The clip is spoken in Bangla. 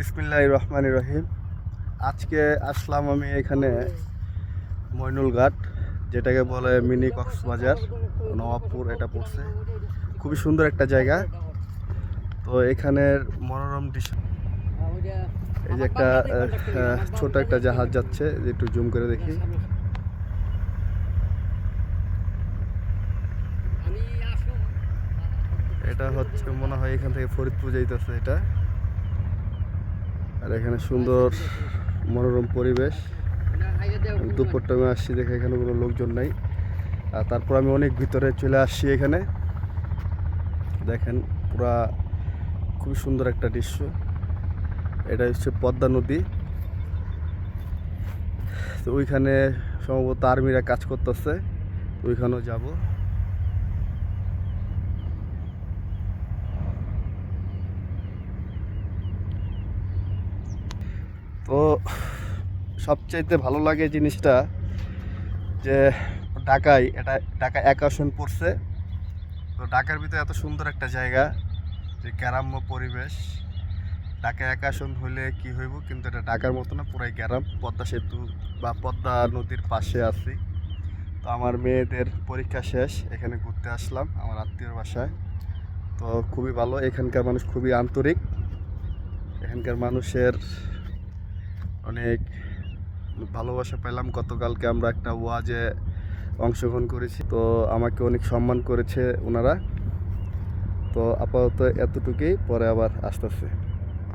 বিসমিল্লাহির রহমানির রহিম। আজকে আসলাম আমি এখানে মইনুল ঘাট, যেটাকে বলে মিনি কক্সবাজার, নবাবপুর এটা পড়ছে। খুবই সুন্দর একটা জায়গা। তো এখানের মনোরম দৃশ্য, এই যে একটা ছোট একটা জাহাজ যাচ্ছে, একটু জুম করে দেখি। এটা হচ্ছে মনে হয় এখান থেকে ফরিদপুর যাইতেছে এটা। আর এখানে সুন্দর মনোরম পরিবেশ। দুপুর টাইমে আসছি দেখে এখানে কোনো লোকজন নাই। আর তারপর আমি অনেক ভিতরে চলে আসছি। এখানে দেখেন পুরা খুবই সুন্দর একটা দৃশ্য। এটা হচ্ছে পদ্মা নদী। তো ওইখানে সম্ভবত আর্মিরা কাজ করতেছে, ওইখানেও যাব। তো সবচাইতে ভালো লাগে জিনিসটা যে ঢাকায়, এটা ঢাকা এক আসন পড়ছে। তো ঢাকার ভিতরে এত সুন্দর একটা জায়গা, যে গ্রাম্য পরিবেশ। ঢাকা এক আসন হইলে কি হইব, কিন্তু এটা ঢাকার মতো না, পুরাই গ্রাম। পদ্মা সেতু বা পদ্মা নদীর পাশে আছি। তো আমার মেয়েদের পরীক্ষা শেষ, এখানে ঘুরতে আসলাম আমার আত্মীয়র বাসায়। তো খুবই ভালো, এখানকার মানুষ খুবই আন্তরিক। এখানকার মানুষের অনেক ভালোবাসা পেলাম। গতকালকে আমরা একটা ওয়াজে অংশগ্রহণ করেছি, তো আমাকে অনেক সম্মান করেছে ওনারা। তো আপাতত এতটুকুই, পরে আবার আসতেছে।